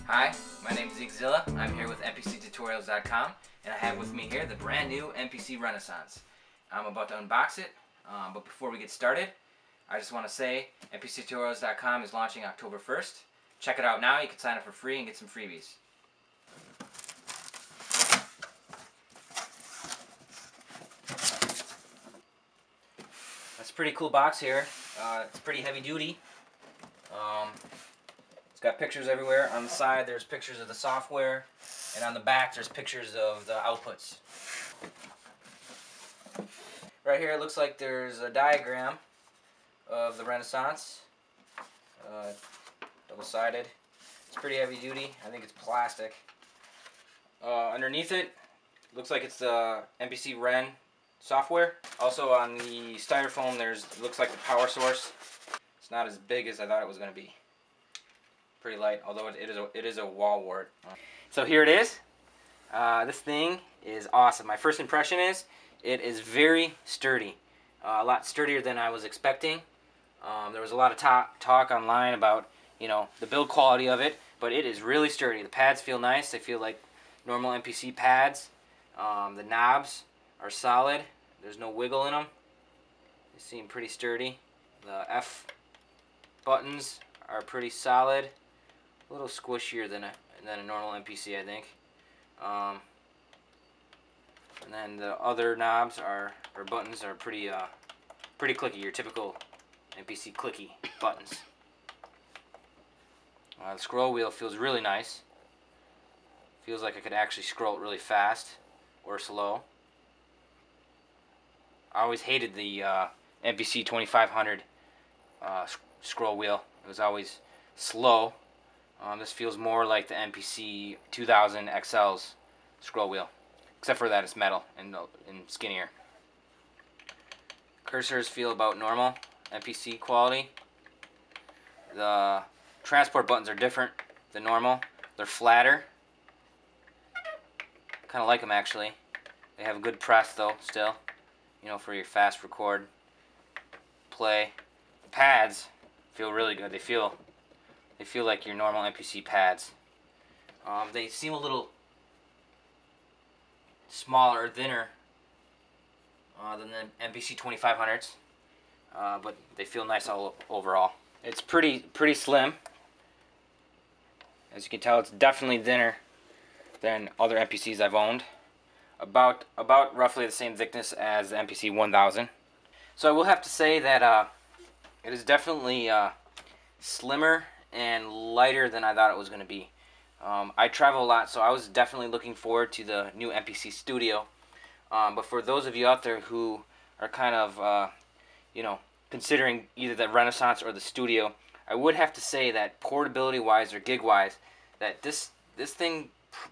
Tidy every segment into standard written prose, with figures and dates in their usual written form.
Hi, my name is Zeekzilla. I'm here with NPCtutorials.com, and I have with me here the brand new MPC Renaissance. I'm about to unbox it, but before we get started, I just want to say NPCtutorials.com is launching October 1st. Check it out now. You can sign up for free and get some freebies. That's a pretty cool box here. It's pretty heavy duty. It's got pictures everywhere. On the side there's pictures of the software, and on the back there's pictures of the outputs. Right here it looks like there's a diagram of the Renaissance. Double-sided. It's pretty heavy duty. I think it's plastic. Underneath it looks like it's the MPC Ren software. Also on the styrofoam it looks like the power source. It's not as big as I thought it was going to be. Pretty light, although it is a wall wart. So here it is. This thing is awesome. My first impression is it is very sturdy. A lot sturdier than I was expecting. There was a lot of talk online about, you know, the build quality of it, but it is really sturdy. The pads feel nice. They feel like normal MPC pads. The knobs are solid. There's no wiggle in them. They seem pretty sturdy. The F buttons are pretty solid. A little squishier than a normal MPC, I think. And then the other knobs or buttons are pretty clicky. Your typical MPC clicky buttons. The scroll wheel feels really nice. Feels like I could actually scroll it really fast or slow. I always hated the MPC 2500 scroll wheel. It was always slow. This feels more like the MPC 2000 XL's scroll wheel, except for that it's metal and skinnier. Cursors feel about normal MPC quality. The transport buttons are different than normal. They're flatter. Kind of like them actually. They have a good press though still, you know, for your fast record, play. The pads feel really good. They feel like your normal MPC pads. They seem a little smaller or thinner than the MPC 2500s, but they feel nice all overall. It's pretty slim. As you can tell, it's definitely thinner than other MPCs I've owned. About roughly the same thickness as the MPC 1000. So I will have to say that it is definitely slimmer and lighter than I thought it was going to be. I travel a lot, so I was definitely looking forward to the new MPC Studio. But for those of you out there who are kind of, you know, considering either the Renaissance or the Studio, I would have to say that portability-wise or gig-wise, that this thing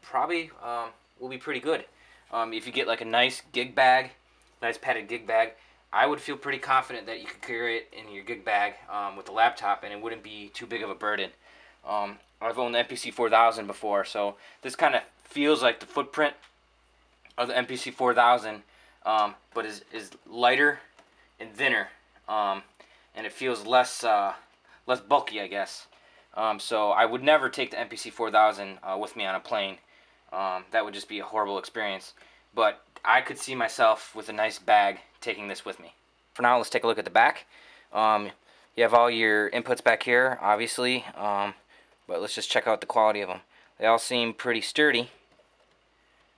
probably will be pretty good. If you get like a nice gig bag, nice padded gig bag, I would feel pretty confident that you could carry it in your gig bag with the laptop and it wouldn't be too big of a burden. I've owned the MPC 4000 before, so this kind of feels like the footprint of the MPC 4000, but is lighter and thinner, and it feels less bulky, I guess. So I would never take the MPC 4000 with me on a plane. That would just be a horrible experience. But I could see myself with a nice bag taking this with me. For now, let's take a look at the back. You have all your inputs back here, obviously, but let's just check out the quality of them. They all seem pretty sturdy.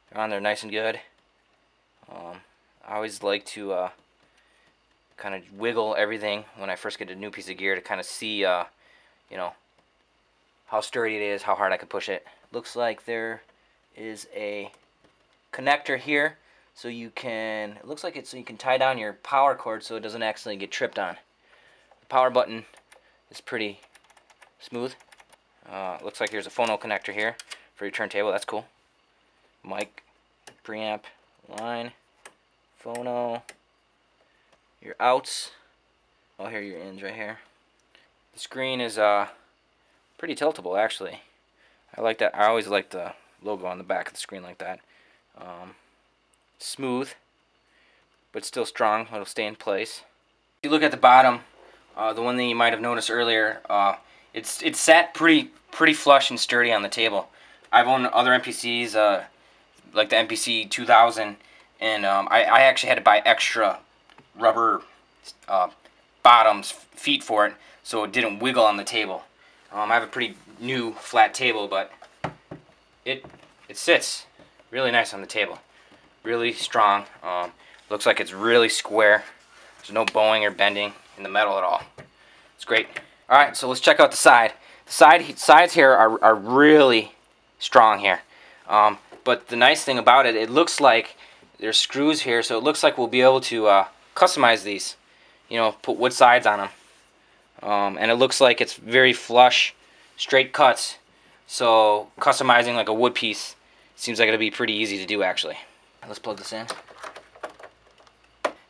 They're on there nice and good. I always like to kind of wiggle everything when I first get a new piece of gear to kind of see, you know, how sturdy it is, how hard I can push it. Looks like there is a connector here, so you can, it looks like it's so you can tie down your power cord so it doesn't accidentally get tripped on. The power button is pretty smooth. Looks like here's a phono connector here for your turntable. That's cool. Mic, preamp, line, phono, your outs. Oh, here are your ins right here. The screen is pretty tiltable actually. I like that. I always like the logo on the back of the screen like that. Smooth, but still strong. It'll stay in place. If you look at the bottom, the one thing you might have noticed earlier, It's sat pretty flush and sturdy on the table. I've owned other MPCs, like the MPC 2000, and I actually had to buy extra rubber bottoms, feet for it, so it didn't wiggle on the table. I have a pretty new flat table, but it sits really nice on the table. Really strong. Looks like it's really square. There's no bowing or bending in the metal at all. It's great. All right, so let's check out the side. The sides here are really strong here. But the nice thing about it, it looks like there's screws here, so it looks like we'll be able to customize these. You know, put wood sides on them. And it looks like it's very flush, straight cuts. So customizing like a wood piece seems like it'll be pretty easy to do actually. Let's plug this in.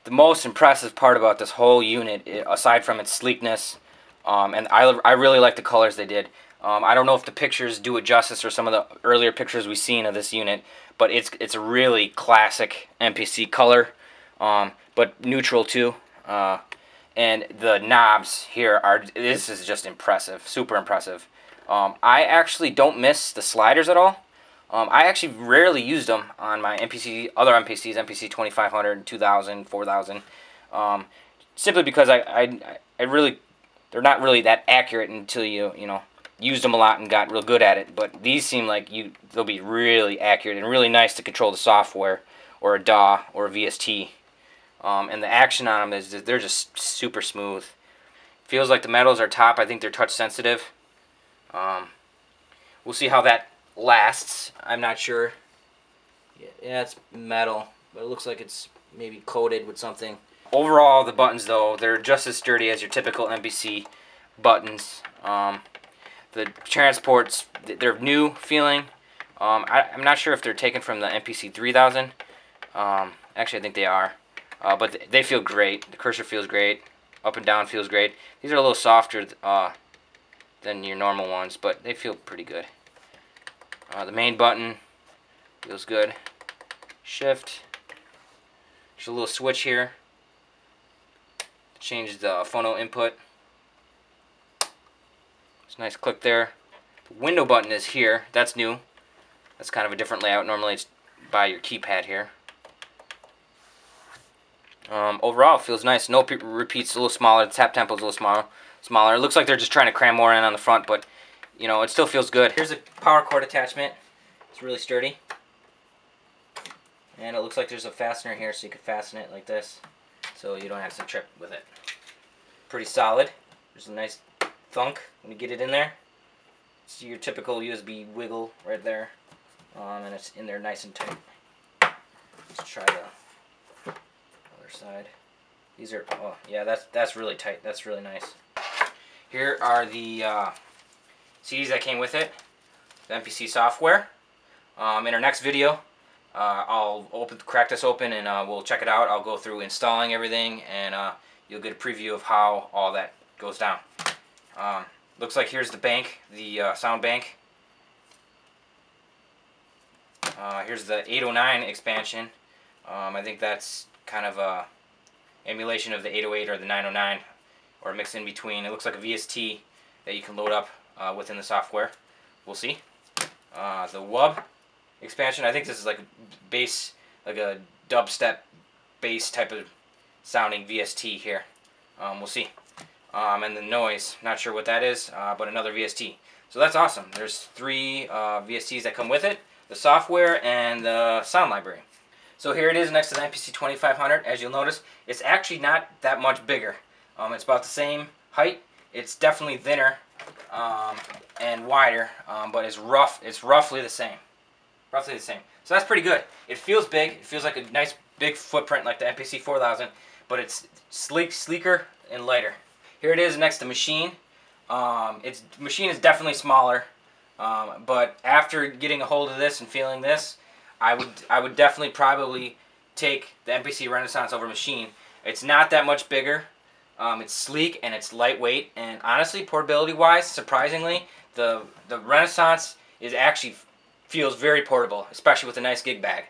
The most impressive part about this whole unit, aside from its sleekness, and I really like the colors they did. I don't know if the pictures do it justice or some of the earlier pictures we've seen of this unit, but it's a really classic MPC color, but neutral too. And the knobs here this is just impressive, super impressive. I actually don't miss the sliders at all. I actually rarely used them on my other MPCs, MPC 2500, 2000, 4000, simply because I really, they're not really that accurate until you know, used them a lot and got real good at it. But these seem like they'll be really accurate and really nice to control the software or a DAW or a VST. And the action on them they're just super smooth. Feels like the metals are top. I think they're touch sensitive. We'll see how that lasts. I'm not sure. Yeah, it's metal, but it looks like it's maybe coated with something. Overall, the buttons though, they're just as sturdy as your typical MPC buttons. The transports, they're new feeling. I'm not sure if they're taken from the MPC 3000. Actually, I think they are. But they feel great. The cursor feels great. Up and down feels great. These are a little softer than your normal ones, but they feel pretty good. The main button feels good. Shift. There's a little switch here. Change the phono input. It's a nice click there. The window button is here. That's new. That's kind of a different layout. Normally it's by your keypad here. Overall, it feels nice. No repeats, a little smaller. The tap tempo is a little smaller. It looks like they're just trying to cram more in on the front, but you know, it still feels good. Here's a power cord attachment. It's really sturdy. And it looks like there's a fastener here, so you can fasten it like this, so you don't have to trip with it. Pretty solid. There's a nice thunk when you get it in there. It's your typical USB wiggle right there, and it's in there nice and tight. Let's try the other side. These are, oh yeah, that's really tight. That's really nice. Here are the CDs that came with it, the MPC software. In our next video, I'll crack this open and we'll check it out. I'll go through installing everything, and you'll get a preview of how all that goes down. Looks like here's the bank, the sound bank. Here's the 809 expansion. I think that's kind of a emulation of the 808 or the 909, or mixed in between. It looks like a VST that you can load up within the software. We'll see. The WUB expansion, I think this is like a bass, like a dubstep bass type of sounding VST here. We'll see. And the noise, not sure what that is, but another VST. So that's awesome. There's 3 VSTs that come with it, the software and the sound library. So here it is next to the MPC 2500. As you'll notice, it's actually not that much bigger. It's about the same height. It's definitely thinner and wider, but it's roughly the same. Roughly the same. So that's pretty good. It feels big. It feels like a nice big footprint like the MPC 4000, but it's sleeker and lighter. Here it is next to Maschine. Maschine is definitely smaller, but after getting a hold of this and feeling this, I would definitely probably take the MPC Renaissance over Maschine. It's not that much bigger. It's sleek and it's lightweight, and honestly, portability wise, surprisingly, the Renaissance actually feels very portable, especially with a nice gig bag.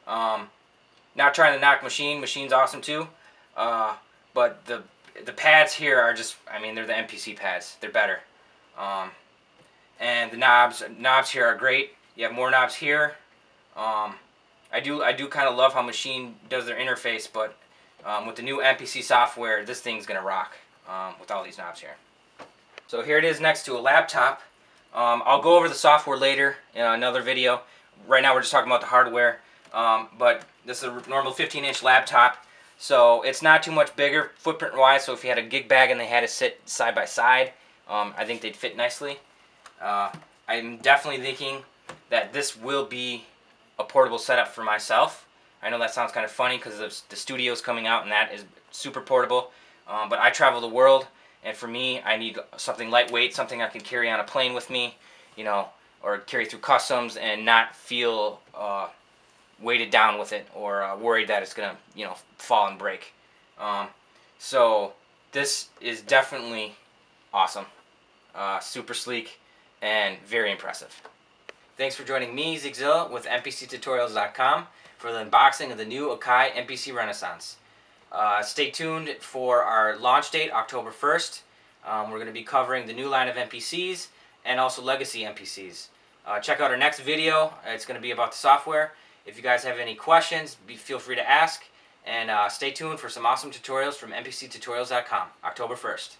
Not trying to knock Maschine. Machine's awesome too, but the pads here are just, I mean, they're the MPC pads. They're better. And the knobs here are great. You have more knobs here. I do kind of love how Maschine does their interface, but with the new MPC software, this thing's gonna rock with all these knobs here. So here it is next to a laptop. I'll go over the software later in another video. Right now we're just talking about the hardware. But this is a normal 15-inch laptop, so it's not too much bigger footprint-wise. So if you had a gig bag and they had to sit side by side, I think they'd fit nicely. I'm definitely thinking that this will be a portable setup for myself. I know that sounds kind of funny because the studio's coming out and that is super portable. But I travel the world, and for me, I need something lightweight, something I can carry on a plane with me, you know, or carry through customs and not feel weighted down with it or worried that it's gonna, you know, fall and break. So this is definitely awesome, super sleek, and very impressive. Thanks for joining me, Zeekzilla, with NPCtutorials.com for the unboxing of the new Akai MPC Renaissance. Stay tuned for our launch date, October 1st. We're going to be covering the new line of MPCs and also legacy MPCs. Check out our next video. It's going to be about the software. If you guys have any questions, feel free to ask. And stay tuned for some awesome tutorials from NPCtutorials.com, October 1st.